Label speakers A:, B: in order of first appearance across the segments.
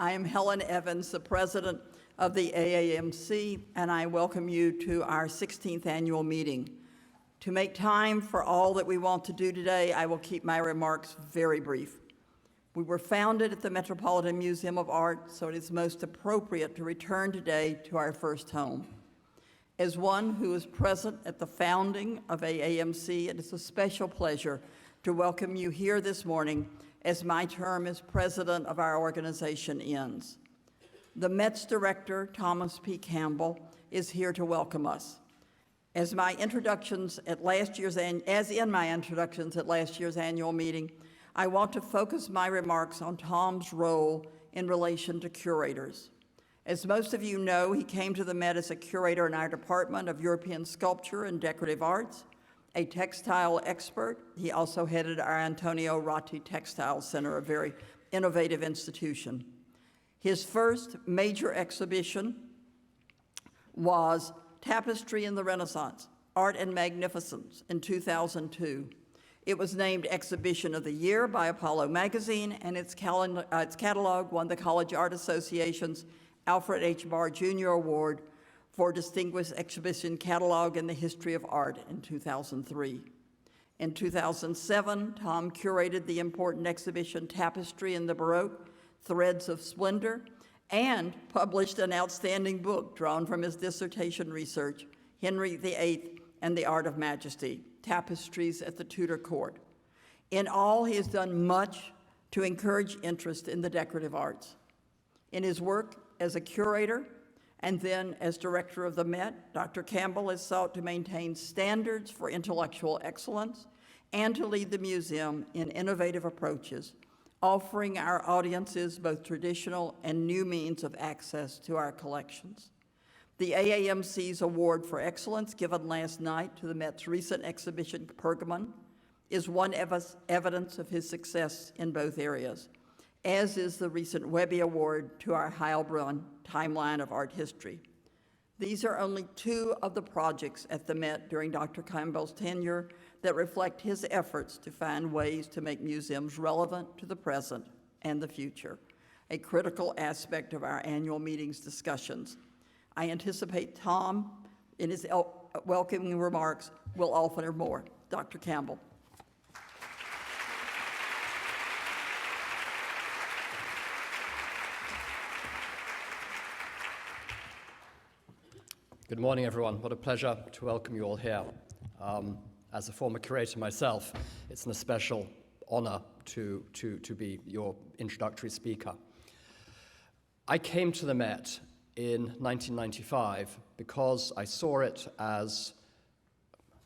A: I am Helen Evans, the president of the AAMC, and I welcome you to our 16th annual meeting. To make time for all that we want to do today, I will keep my remarks very brief. We were founded at the Metropolitan Museum of Art, so it is most appropriate to return today to our first home. As one who was present at the founding of AAMC, it is a special pleasure to welcome you here this morning as my term as president of our organization ends. The Met's director, Thomas P. Campbell, is here to welcome us. As in my introductions at last year's annual meeting, I want to focus my remarks on Tom's role in relation to curators. As most of you know, he came to the Met as a curator in our Department of European Sculpture and Decorative Arts, a textile expert. He also headed our Antonio Ratti Textile Center, a very innovative institution. His first major exhibition was Tapestry in the Renaissance, Art and Magnificence in 2002. It was named Exhibition of the Year by Apollo Magazine, and its catalog won the College Art Association's Alfred H. Barr Jr. Award for Distinguished Exhibition Catalog in the History of Art in 2003. In 2007, Tom curated the important exhibition Tapestry in the Baroque, Threads of Splendor, and published an outstanding book drawn from his dissertation research, Henry VIII and the Art of Majesty, Tapestries at the Tudor Court. In all, he has done much to encourage interest in the decorative arts. In his work as a curator and then as director of the Met, Dr. Campbell has sought to maintain standards for intellectual excellence and to lead the museum in innovative approaches, offering our audiences both traditional and new means of access to our collections. The AAMC's Award for Excellence, given last night to the Met's recent exhibition, Pergamon, is one evidence of his success in both areas, as is the recent Webby Award to our Heilbronn Timeline of Art History. These are only two of the projects at the Met during Dr. Campbell's tenure that reflect his efforts to find ways to make museums relevant to the present and the future, a critical aspect of our annual meeting's discussions. I anticipate Tom, in his welcoming remarks, will offer more. Dr. Campbell.
B: Good morning, everyone. What a pleasure to welcome you all here. As a former curator myself, it's an especial honor to be your introductory speaker. I came to the Met in 1995 because I saw it as,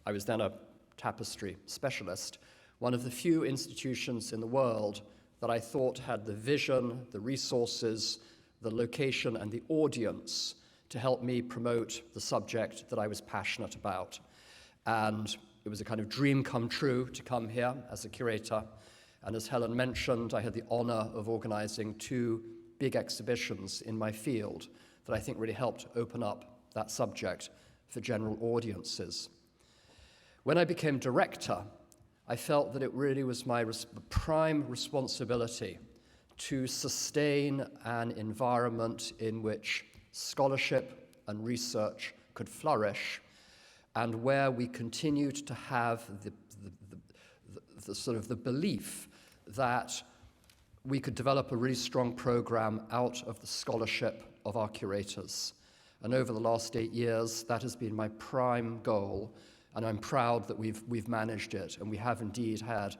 B: I was then a tapestry specialist, one of the few institutions in the world that I thought had the vision, the resources, the location, and the audience to help me promote the subject that I was passionate about. And it was a kind of dream come true to come here as a curator. And as Helen mentioned, I had the honor of organizing two big exhibitions in my field that I think really helped open up that subject for general audiences. When I became director, I felt that it really was my prime responsibility to sustain an environment in which scholarship and research could flourish, and where we continued to have the sort of the belief that we could develop a really strong program out of the scholarship of our curators. And over the last 8 years, that has been my prime goal, and I'm proud that we've managed it, and we have indeed had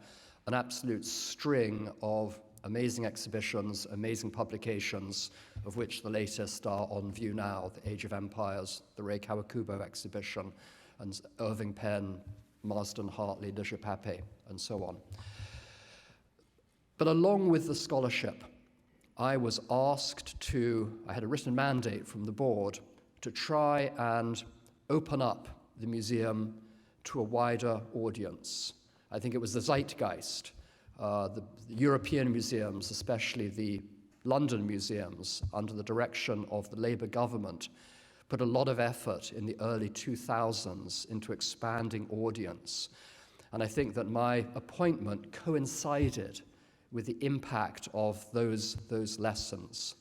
B: an absolute string of amazing exhibitions, amazing publications, of which the latest are on view now, the Age of Empires, the Ray Kawakubo exhibition, and Irving Penn, Marsden Hartley, Le Pape, and so on. But along with the scholarship, I was asked I had a written mandate from the board to try and open up the museum to a wider audience. I think it was the zeitgeist. The European museums, especially the London museums, under the direction of the Labour government, put a lot of effort in the early 2000s into expanding audience. And I think that my appointment coincided with the impact of those lessons.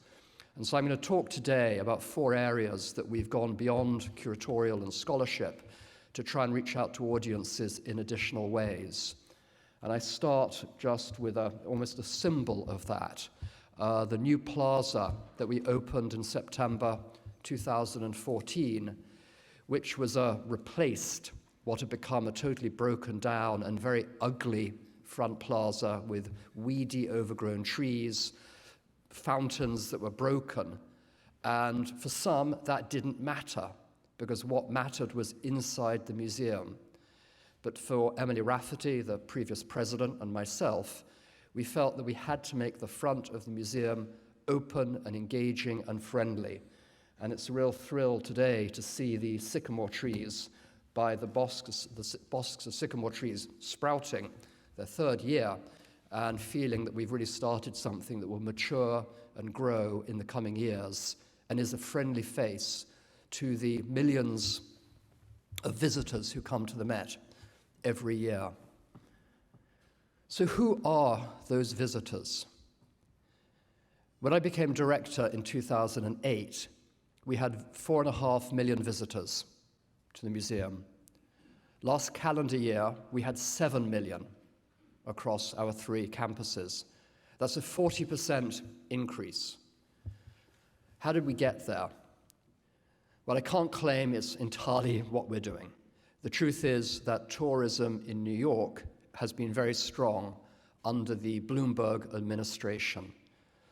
B: And so I'm going to talk today about 4 areas that we've gone beyond curatorial and scholarship to try and reach out to audiences in additional ways. And I start just with almost a symbol of that, the new plaza that we opened in September 2014, which was replaced what had become a totally broken down and very ugly front plaza with weedy, overgrown trees, fountains that were broken. And for some, that didn't matter, because what mattered was inside the museum. But for Emily Rafferty, the previous president, and myself, we felt that we had to make the front of the museum open and engaging and friendly. And it's a real thrill today to see the sycamore trees by the bosques of sycamore trees sprouting their 3rd year, and feeling that we've really started something that will mature and grow in the coming years and is a friendly face to the millions of visitors who come to the Met every year. So who are those visitors? When I became director in 2008, we had 4.5 million visitors to the museum. Last calendar year, we had 7 million across our 3 campuses. That's a 40% increase. How did we get there? Well, I can't claim it's entirely what we're doing. The truth is that tourism in New York has been very strong under the Bloomberg administration.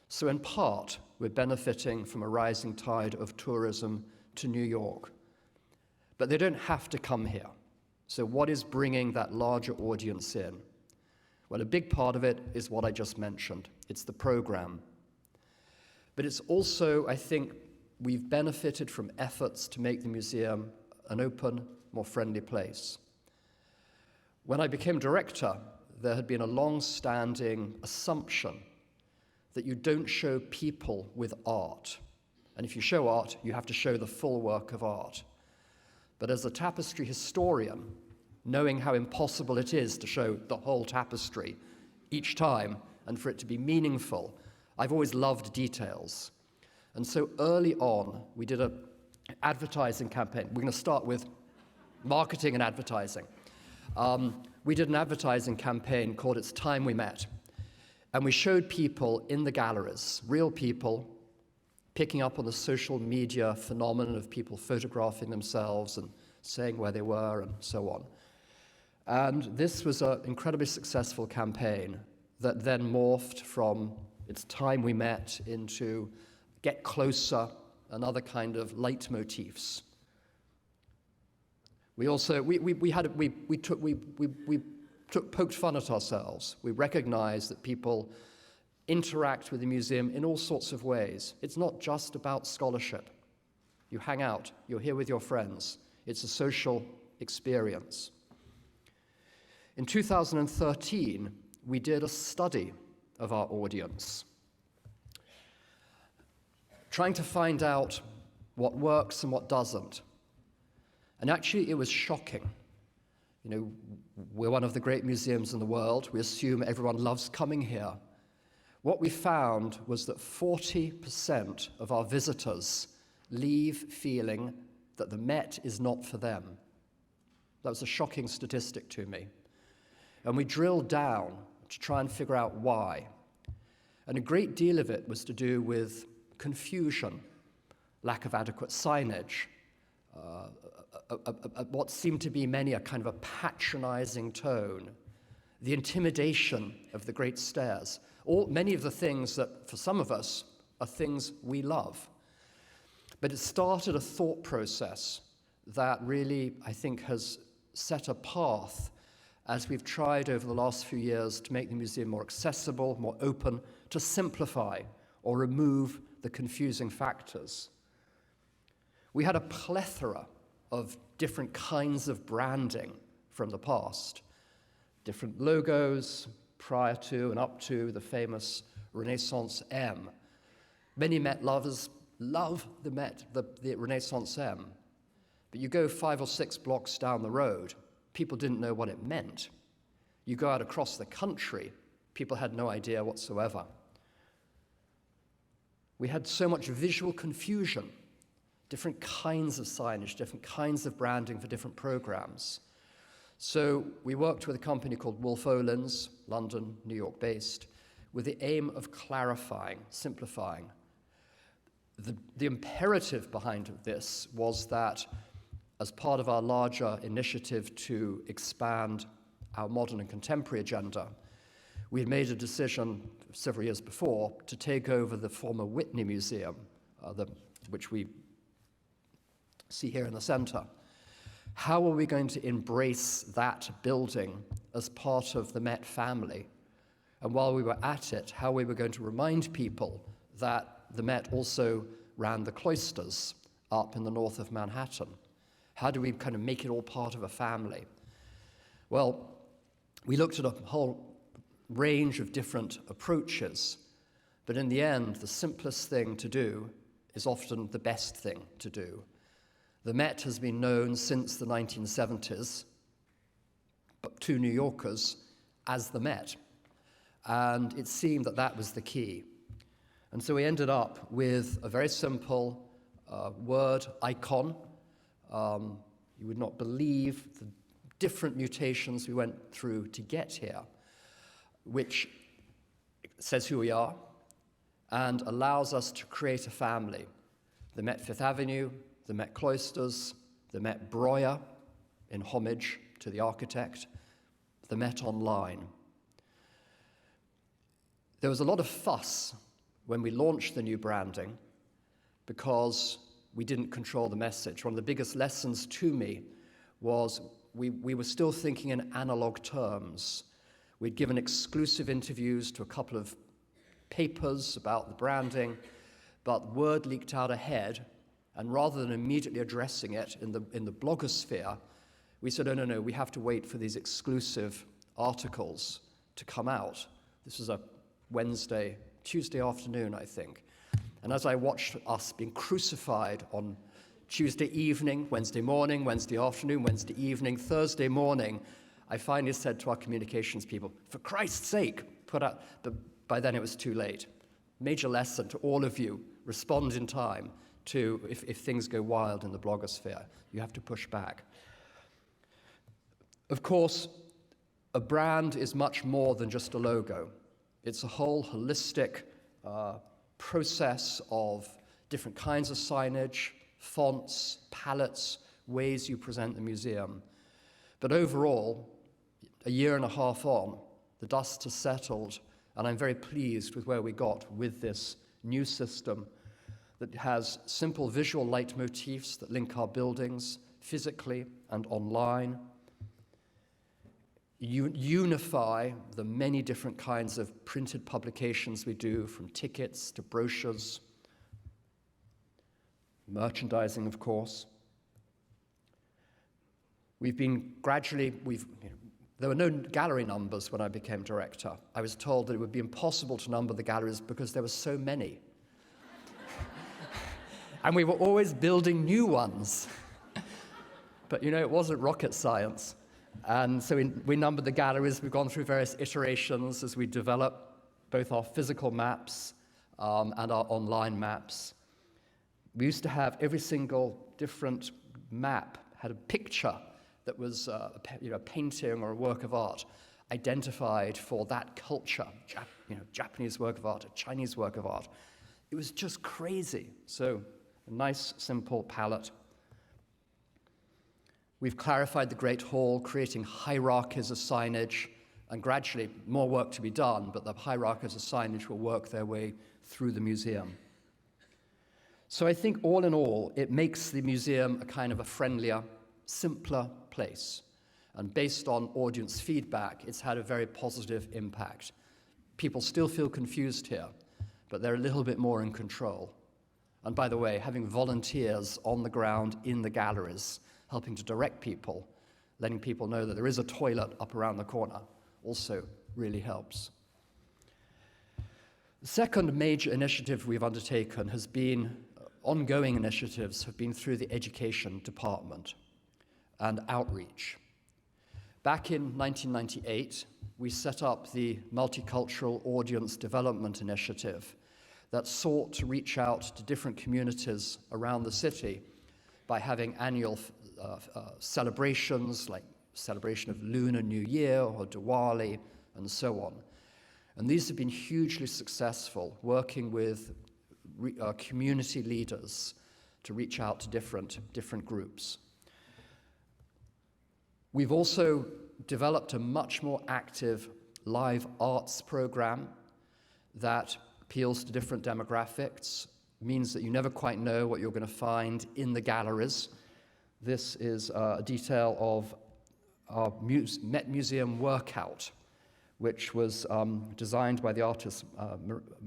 B: So in part, we're benefiting from a rising tide of tourism to New York. But they don't have to come here. So what is bringing that larger audience in? Well, a big part of it is what I just mentioned. It's the program. But it's also, I think, we've benefited from efforts to make the museum an open, more friendly place. When I became director, there had been a long-standing assumption that you don't show people with art. And if you show art, you have to show the full work of art. But as a tapestry historian, knowing how impossible it is to show the whole tapestry each time and for it to be meaningful, I've always loved details. And so early on, we did an advertising campaign. We're going to start with marketing and advertising. We did an advertising campaign called It's Time We Met. And we showed people in the galleries, real people, picking up on the social media phenomenon of people photographing themselves and saying where they were and so on. And this was an incredibly successful campaign that then morphed from It's Time We Met into Get Closer and other kind of leitmotifs. We also poked fun at ourselves. We recognized that people interact with the museum in all sorts of ways. It's not just about scholarship. You hang out, you're here with your friends. It's a social experience. In 2013, we did a study of our audience, trying to find out what works and what doesn't. And actually, it was shocking. You know, we're one of the great museums in the world. We assume everyone loves coming here. What we found was that 40% of our visitors leave feeling that the Met is not for them. That was a shocking statistic to me. And we drilled down to try and figure out why. And a great deal of it was to do with confusion, lack of adequate signage, what seemed to be many a kind of a patronizing tone, the intimidation of the great stairs, many of the things that for some of us are things we love. But it started a thought process that really, I think, has set a path as we've tried over the last few years to make the museum more accessible, more open, to simplify or remove the confusing factors. We had a plethora of different kinds of branding from the past, different logos prior to and up to the famous Renaissance M. Many Met lovers love the Met, the Renaissance M. But you go 5 or 6 blocks down the road, people didn't know what it meant. You go out across the country, people had no idea whatsoever. we had so much visual confusion, different kinds of signage, different kinds of branding for different programs. So we worked with a company called Wolf Olins, London, New York based, with the aim of clarifying, simplifying. The imperative behind this was that as part of our larger initiative to expand our modern and contemporary agenda, we had made a decision several years before to take over the former Whitney Museum, which we see here in the center. How are we going to embrace that building as part of the Met family? And while we were at it, how we were going to remind people that the Met also ran the cloisters up in the north of Manhattan. How do we kind of make it all part of a family? Well, we looked at a whole range of different approaches, but in the end, the simplest thing to do is often the best thing to do. The Met has been known since the 1970s to New Yorkers as the Met, and it seemed that that was the key. And so we ended up with a very simple word icon. You would not believe the different mutations we went through to get here, which says who we are and allows us to create a family. The Met Fifth Avenue, the Met Cloisters, the Met Breuer, in homage to the architect, the Met Online. There was a lot of fuss when we launched the new branding because we didn't control the message. One of the biggest lessons to me was we were still thinking in analog terms. We'd given exclusive interviews to a couple of papers about the branding, but word leaked out ahead, and rather than immediately addressing it in the blogosphere, we said, oh, no, we have to wait for these exclusive articles to come out. This was a Tuesday afternoon, I think. And as I watched us being crucified on Tuesday evening, Wednesday morning, Wednesday afternoon, Wednesday evening, Thursday morning, I finally said to our communications people, for Christ's sake, put out, but by then it was too late. Major lesson to all of you, respond in time to if things go wild in the blogosphere. You have to push back. Of course, a brand is much more than just a logo. It's a whole holistic process of different kinds of signage, fonts, palettes, ways you present the museum. But overall, a year and a half on, the dust has settled, and I'm very pleased with where we got with this new system that has simple visual leitmotifs that link our buildings physically and online, unify the many different kinds of printed publications we do, from tickets to brochures, merchandising, of course. We've been gradually, there were no gallery numbers when I became director. I was told that it would be impossible to number the galleries because there were so many. And we were always building new ones. But it wasn't rocket science. And so we numbered the galleries. We've gone through various iterations as we develop both our physical maps and our online maps. We used to have every single different map had a picture that was a painting or a work of art identified for that culture, Japanese work of art, a Chinese work of art. It was just crazy. So a nice, simple palette. We've clarified the Great Hall, creating hierarchies of signage, and gradually more work to be done, but the hierarchies of signage will work their way through the museum. So I think all in all, it makes the museum a kind of a friendlier, simpler place. And based on audience feedback, it's had a very positive impact. People still feel confused here, but they're a little bit more in control. And by the way, having volunteers on the ground in the galleries, helping to direct people, letting people know that there is a toilet up around the corner, also really helps. The second major initiative we've undertaken has been, ongoing initiatives have been through the education department and outreach. Back in 1998, we set up the Multicultural Audience Development Initiative that sought to reach out to different communities around the city by having annual celebrations, like celebration of Lunar New Year or Diwali, and so on. And these have been hugely successful, working with community leaders to reach out to different groups. We've also developed a much more active live arts program that appeals to different demographics, means that you never quite know what you're going to find in the galleries. This is a detail of our Met Museum workout, which was designed by the artist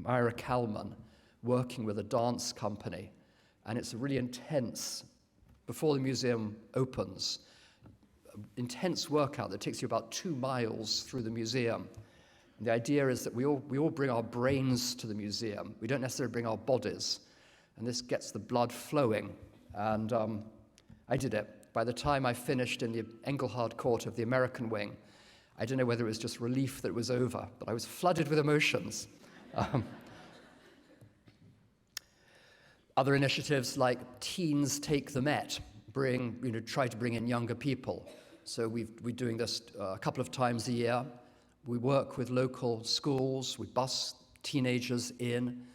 B: Myra Kalman, working with a dance company. And it's a really intense, before the museum opens, intense workout that takes you about 2 miles through the museum. And the idea is that we all bring our brains to the museum. We don't necessarily bring our bodies. And this gets the blood flowing. And I did it. By the time I finished in the Engelhard Court of the American wing, I don't know whether it was just relief that it was over, but I was flooded with emotions. Other initiatives like Teens Take the Met, try to bring in younger people. So we're doing this a couple of times a year. We work with local schools, we bus teenagers in,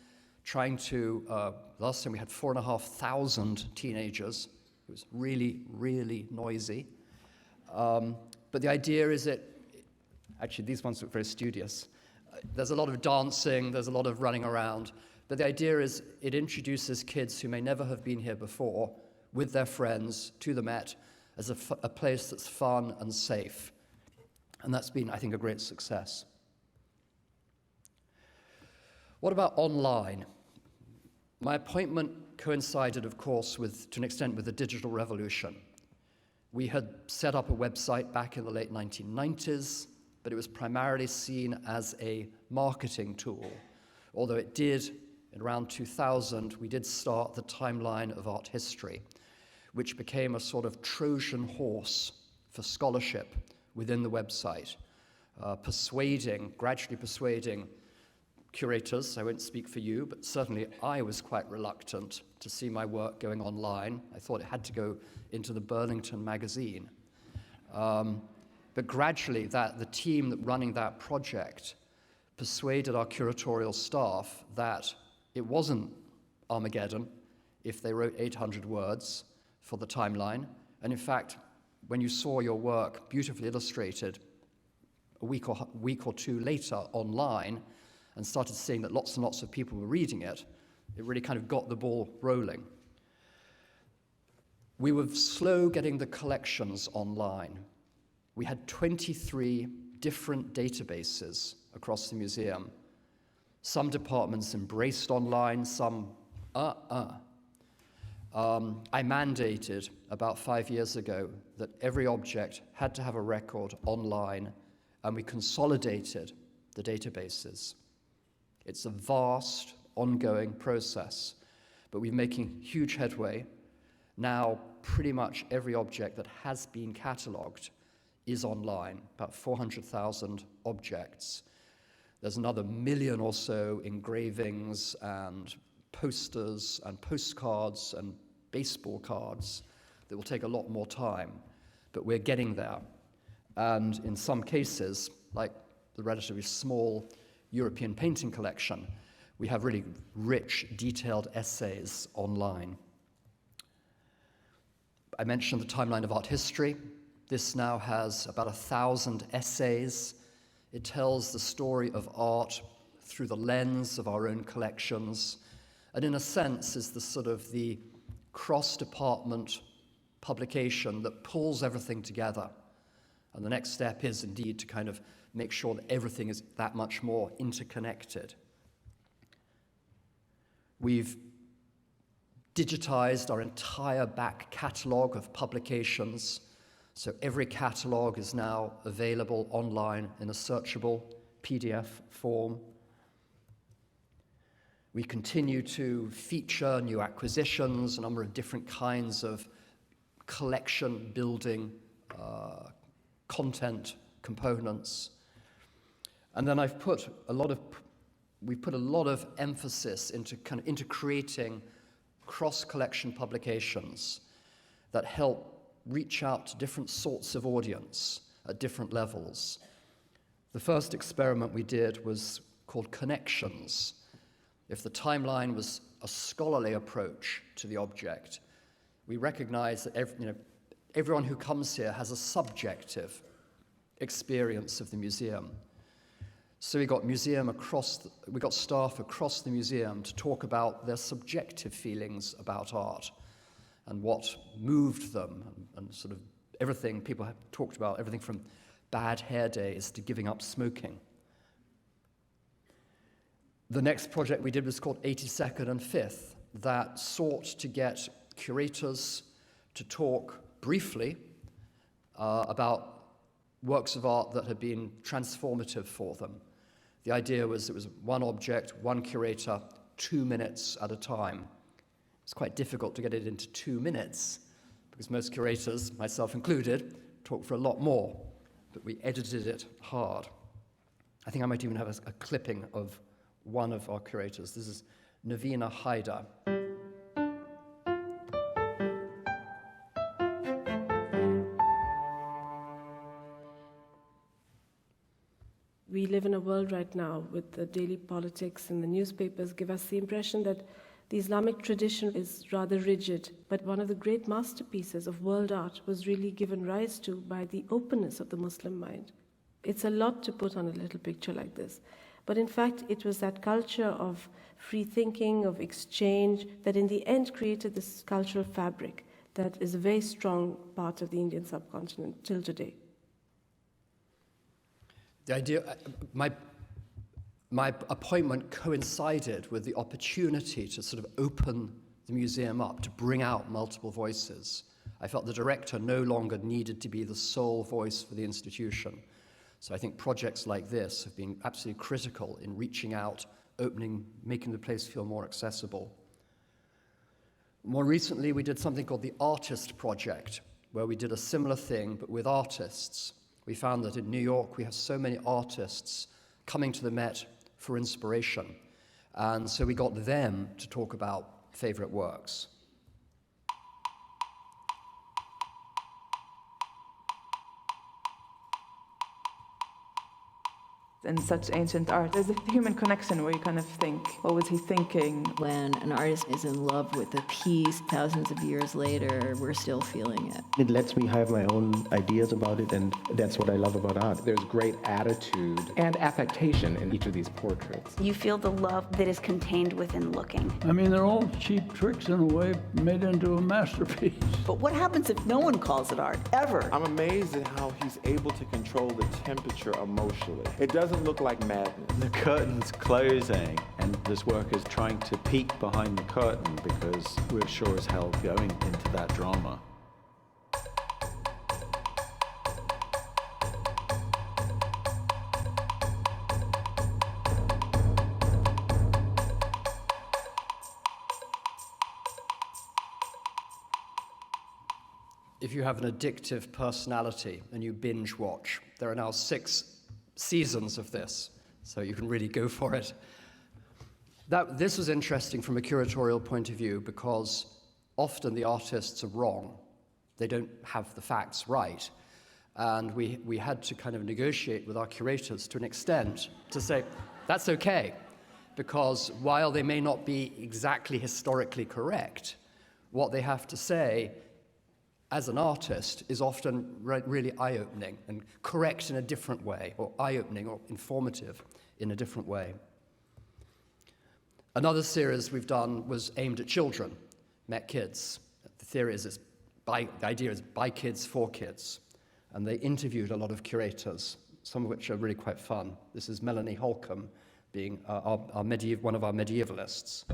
B: trying to, last time we had 4,500 teenagers. It was really, really noisy. But the idea is that, actually these ones look very studious. There's a lot of dancing, there's a lot of running around, but the idea is it introduces kids who may never have been here before with their friends to the Met as a place that's fun and safe. And that's been, I think, a great success. What about online? My appointment coincided, of course, to an extent with the digital revolution. We had set up a website back in the late 1990s, but it was primarily seen as a marketing tool. Although it did, in around 2000, we did start the Timeline of Art History, which became a sort of Trojan horse for scholarship within the website, gradually persuading curators. I won't speak for you, but certainly I was quite reluctant to see my work going online. I thought it had to go into the Burlington magazine. But gradually, the team running that project persuaded our curatorial staff that it wasn't Armageddon if they wrote 800 words for the timeline. And in fact, when you saw your work beautifully illustrated a week or two later online and started seeing that lots and lots of people were reading it, it really kind of got the ball rolling. We were slow getting the collections online. We had 23 different databases across the museum. Some departments embraced online, some I mandated about 5 years ago that every object had to have a record online, and we consolidated the databases. It's a vast, ongoing process, but we're making huge headway. Now, pretty much every object that has been catalogued is online, about 400,000 objects. There's another 1 million or so engravings and posters and postcards and baseball cards that will take a lot more time, but we're getting there. And in some cases, like the relatively small European painting collection, we have really rich, detailed essays online. I mentioned the Timeline of Art History. This now has about 1,000 essays. It tells the story of art through the lens of our own collections, and in a sense is the cross-department publication that pulls everything together. And the next step is indeed to kind of make sure that everything is that much more interconnected. We've digitized our entire back catalog of publications, so every catalog is now available online in a searchable PDF form. We continue to feature new acquisitions, a number of different kinds of collection building content components. And then I've put a lot of we've put a lot of emphasis into creating cross-collection publications that help reach out to different sorts of audience at different levels. The first experiment we did was called Connections. If the timeline was a scholarly approach to the object, we recognize that everyone who comes here has a subjective experience of the museum. So we got staff across the museum to talk about their subjective feelings about art and what moved them, and sort of everything people have talked about, everything from bad hair days to giving up smoking. The next project we did was called 82nd and 5th, that sought to get curators to talk briefly about works of art that had been transformative for them. The idea was it was one object, one curator, 2 minutes at a time. It's quite difficult to get it into 2 minutes because most curators, myself included, talk for a lot more, but we edited it hard. I think I might even have a clipping of one of our curators. This is Navina Haidar.
C: We live in a world right now with the daily politics and the newspapers give us the impression that the Islamic tradition is rather rigid, but one of the great masterpieces of world art was really given rise to by the openness of the Muslim mind. It's a lot to put on a little picture like this, but in fact it was that culture of free thinking, of exchange, that in the end created this cultural fabric that is a very strong part of the Indian subcontinent till today.
B: The idea, my appointment coincided with the opportunity to sort of open the museum up, to bring out multiple voices. I felt the director no longer needed to be the sole voice for the institution. So I think projects like this have been absolutely critical in reaching out, opening, making the place feel more accessible. More recently, we did something called the Artist Project, where we did a similar thing, but with artists. We found that in New York, we have so many artists coming to the Met for inspiration. And so we got them to talk about favorite works.
D: In such ancient art, there's a human connection where you kind of think, what was he thinking?
E: When an artist is in love with a piece, thousands of years later, we're still feeling it.
F: It lets me have my own ideas about it, and that's what I love about art.
G: There's great attitude and affectation in each of these portraits.
H: You feel the love that is contained within looking.
I: I mean, they're all cheap tricks in a way made into a masterpiece.
J: But what happens if no one calls it art, ever?
K: I'm amazed at how he's able to control the temperature emotionally. It doesn't look like madness.
L: The curtain's closing, and this work is trying to peek behind the curtain because we're sure as hell going into that drama.
B: If you have an addictive personality and you binge watch, there are now 6 seasons of this, so you can really go for it. This was interesting from a curatorial point of view because often the artists are wrong. They don't have the facts right. And we had to kind of negotiate with our curators to an extent to say, that's okay, because while they may not be exactly historically correct, what they have to say as an artist is often really eye-opening and correct in a different way, or eye-opening or informative in a different way. Another series we've done was aimed at children, Met Kids. The idea is by kids for kids. And they interviewed a lot of curators, some of which are really quite fun. This is Melanie Holcomb being one of our medievalists.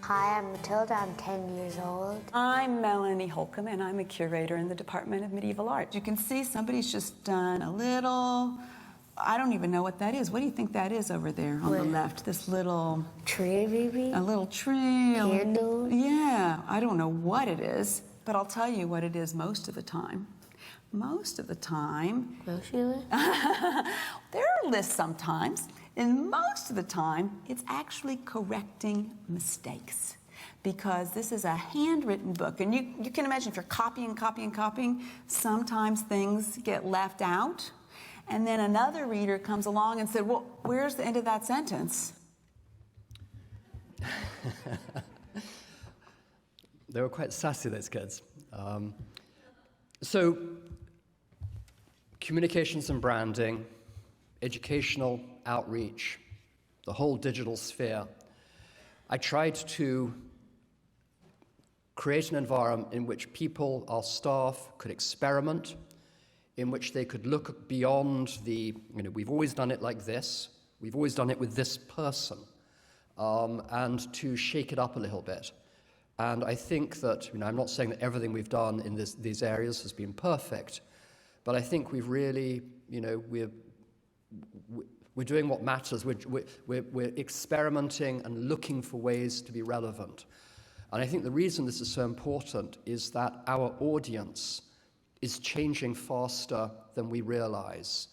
M: Hi, I'm Matilda. I'm 10 years old.
N: I'm Melanie Holcomb, and I'm a curator in the Department of Medieval Art.
J: You can see somebody's just done a little
N: I don't even know what that is. What do you think that is over there on the left? This little...
M: Tree, maybe?
N: A little tree.
M: Candle?
N: Yeah, I don't know what it is, but I'll tell you what it is most of the time. Most of the time...
M: There
N: are lists sometimes, and most of the time, it's actually correcting mistakes. Because this is a handwritten book, and you can imagine if you're copying, sometimes things get left out. And then another reader comes along and said, well, where's the end of that sentence?
B: They were quite sassy, those kids. So, communications and branding, educational outreach, the whole digital sphere. I tried to create an environment in which people, our staff, could experiment, in which they could look beyond we've always done it like this, we've always done it with this person, and to shake it up a little bit. And I think that, I'm not saying that everything we've done in these areas has been perfect, but I think we've really, we're doing what matters. We're experimenting and looking for ways to be relevant. And I think the reason this is so important is that our audience is changing faster than we realize.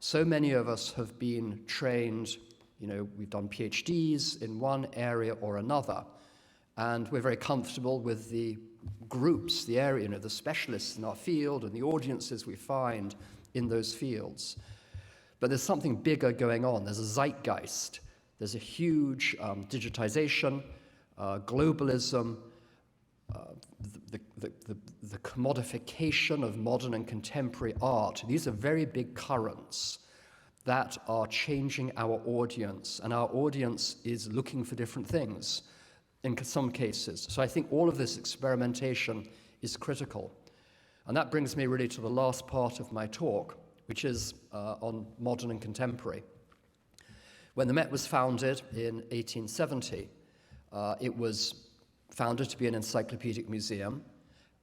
B: So many of us have been trained, we've done PhDs in one area or another, and we're very comfortable with the groups, the area, the specialists in our field and the audiences we find in those fields. But there's something bigger going on. There's a zeitgeist. There's a huge digitization, globalism, the commodification of modern and contemporary art. These are very big currents that are changing our audience, and our audience is looking for different things in some cases. So I think all of this experimentation is critical. And that brings me really to the last part of my talk, which is on modern and contemporary. When the Met was founded in 1870, it was founded to be an encyclopedic museum,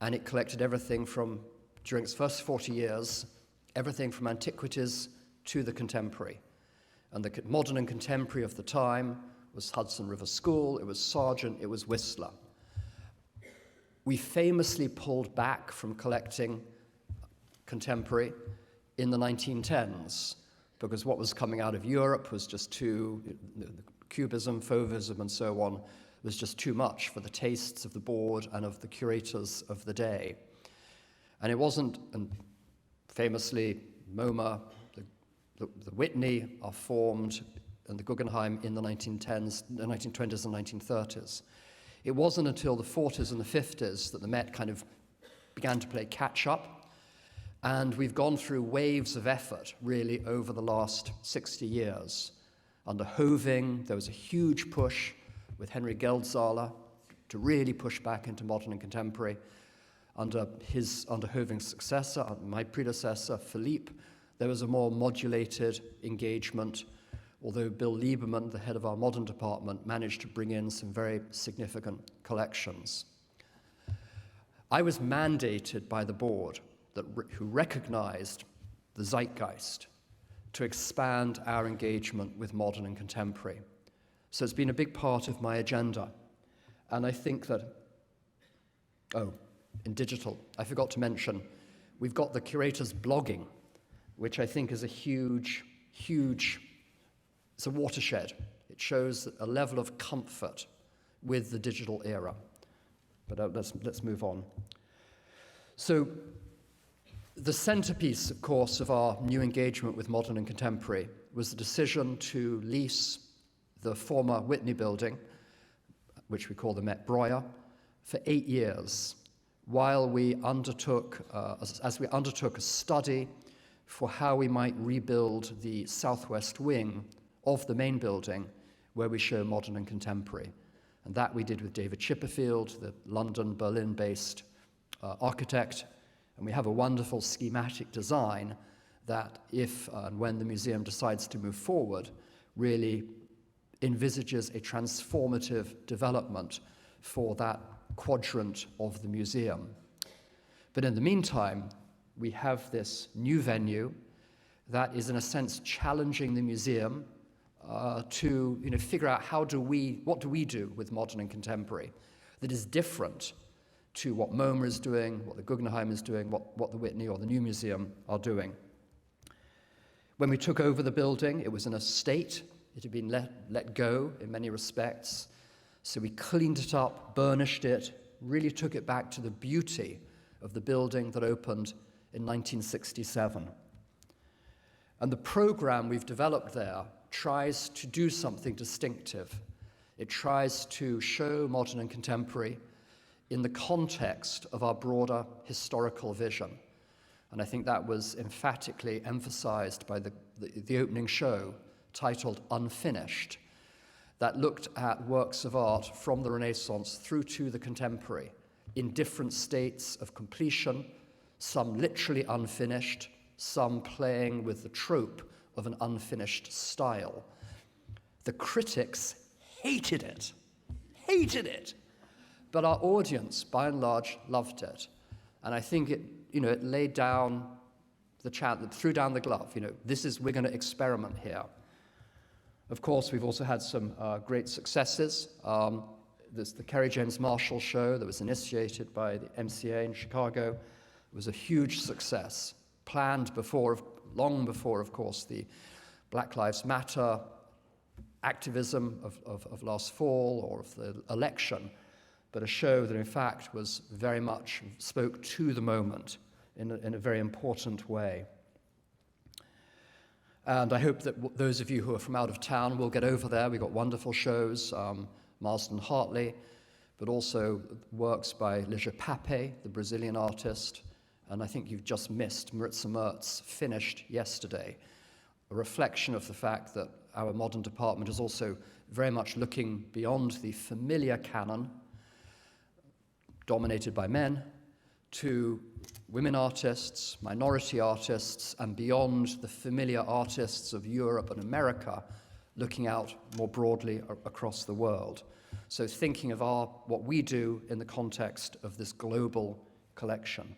B: and it collected everything from, during its first 40 years, everything from antiquities to the contemporary. And the modern and contemporary of the time was Hudson River School, it was Sargent, it was Whistler. We famously pulled back from collecting contemporary in the 1910s, because what was coming out of Europe was just too, Cubism, Fauvism, and so on, was just too much for the tastes of the board and of the curators of the day. And it wasn't, and famously, MoMA, the Whitney are formed, and the Guggenheim in the 1920s and 1930s. It wasn't until the 40s and the 50s that the Met kind of began to play catch-up, and we've gone through waves of effort, really, over the last 60 years. Under Hoving, there was a huge push with Henry Geldzahler to really push back into modern and contemporary. Under Hoving's successor, my predecessor, Philippe, there was a more modulated engagement, although Bill Lieberman, the head of our modern department, managed to bring in some very significant collections. I was mandated by the board who recognized the zeitgeist to expand our engagement with modern and contemporary. So it's been a big part of my agenda. And I think that, in digital, I forgot to mention, we've got the Curators blogging, which I think is a huge, it's a watershed. It shows a level of comfort with the digital era. But let's move on. So the centerpiece, of course, of our new engagement with modern and contemporary was the decision to lease the former Whitney building, which we call the Met Breuer, for 8 years, while we undertook, as we undertook a study for how we might rebuild the southwest wing of the main building, where we show modern and contemporary. And that we did with David Chipperfield, the London, Berlin-based architect, and we have a wonderful schematic design that if and when the museum decides to move forward, really envisages a transformative development for that quadrant of the museum. But in the meantime, we have this new venue that is, in a sense, challenging the museum to figure out what do we do with modern and contemporary that is different to what MoMA is doing, what the Guggenheim is doing, what the Whitney or the New Museum are doing. When we took over the building, it was in a state. It had been let go in many respects. So we cleaned it up, burnished it, really took it back to the beauty of the building that opened in 1967. And the program we've developed there tries to do something distinctive. It tries to show modern and contemporary in the context of our broader historical vision. And I think that was emphatically emphasized by the opening show, titled Unfinished, that looked at works of art from the Renaissance through to the contemporary in different states of completion, some literally unfinished, some playing with the trope of an unfinished style. The critics hated it. But our audience, by and large, loved it. And I think it laid down threw down the glove. We're going to experiment here. Of course, we've also had some great successes. There's the Carrie James Marshall show that was initiated by the MCA in Chicago. It was a huge success, planned long before, of course, the Black Lives Matter activism of last fall or of the election, but a show that in fact was very much spoke to the moment in a very important way. And I hope that those of you who are from out of town will get over there. We've got wonderful shows, Marsden Hartley, but also works by Ligia Pape, the Brazilian artist, and I think you've just missed Maritza Mertz, finished yesterday, a reflection of the fact that our modern department is also very much looking beyond the familiar canon, dominated by men, to women artists, minority artists, and beyond the familiar artists of Europe and America, looking out more broadly across the world. So thinking of what we do in the context of this global collection.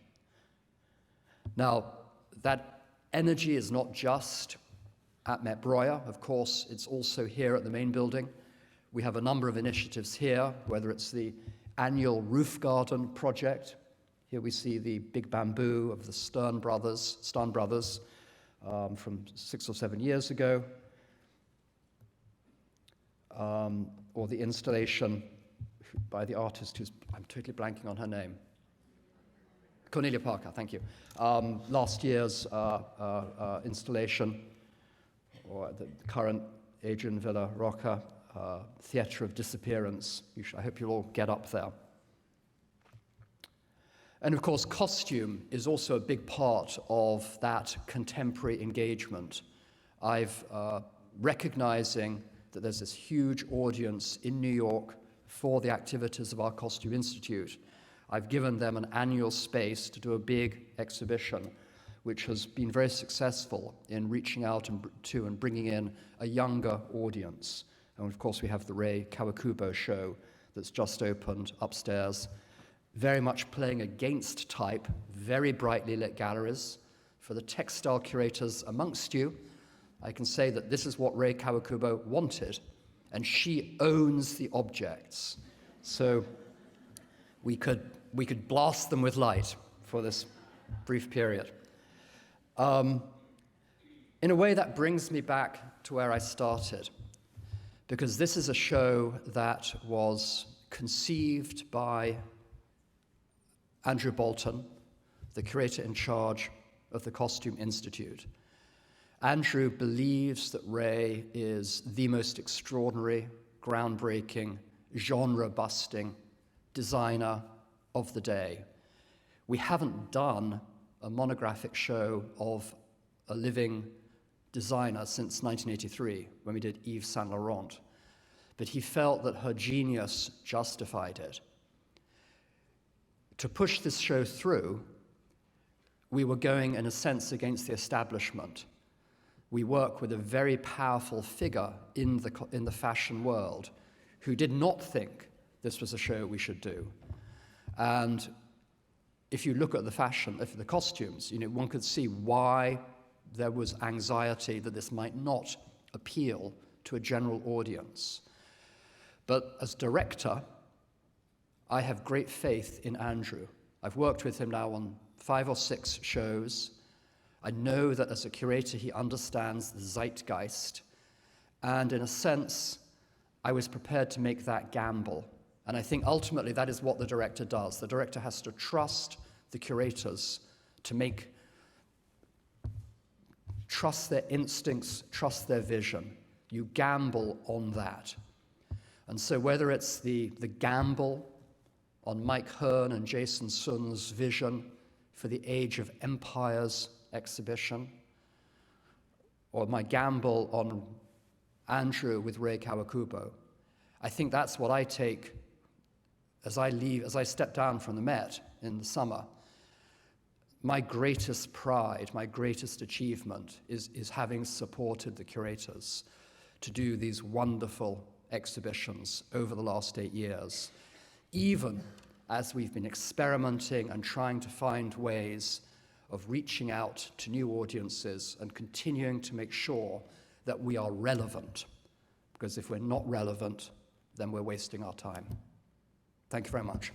B: Now, that energy is not just at Met Breuer. Of course, it's also here at the main building. We have a number of initiatives here, whether it's the annual roof garden project. Here we see the big bamboo of the Stern brothers from 6 or 7 years ago, or the installation by the artist I'm totally blanking on her name. Cornelia Parker, thank you. Last year's installation, or the current Adrian Villa Roca Theatre of Disappearance. I hope you'll all get up there. And of course, costume is also a big part of that contemporary engagement. Recognizing that there's this huge audience in New York for the activities of our Costume Institute, I've given them an annual space to do a big exhibition, which has been very successful in reaching out and bringing in a younger audience. And of course, we have the Rei Kawakubo show that's just opened upstairs, very much playing against type, very brightly lit galleries. For the textile curators amongst you, I can say that this is what Rei Kawakubo wanted, and she owns the objects. So we could blast them with light for this brief period. In a way, that brings me back to where I started, because this is a show that was conceived by Andrew Bolton, the curator in charge of the Costume Institute. Andrew believes that Rei is the most extraordinary, groundbreaking, genre-busting designer of the day. We haven't done a monographic show of a living designer since 1983, when we did Yves Saint Laurent. But he felt that her genius justified it. To push this show through, we were going, in a sense, against the establishment. We work with a very powerful figure in the fashion world who did not think this was a show we should do. And if you look at the costumes, one could see why there was anxiety that this might not appeal to a general audience. But as director, I have great faith in Andrew. I've worked with him now on 5 or 6 shows. I know that as a curator, he understands the zeitgeist. And in a sense, I was prepared to make that gamble. And I think ultimately that is what the director does. The director has to trust the curators to trust their instincts, trust their vision. You gamble on that. And so whether it's the gamble on Mike Hearn and Jason Sun's vision for the Age of Empires exhibition, or my gamble on Andrew with Ray Kawakubo, I think that's what I take as I step down from the Met in the summer. My greatest pride, my greatest achievement is having supported the curators to do these wonderful exhibitions over the last 8 years, even as we've been experimenting and trying to find ways of reaching out to new audiences and continuing to make sure that we are relevant. Because if we're not relevant, then we're wasting our time. Thank you very much.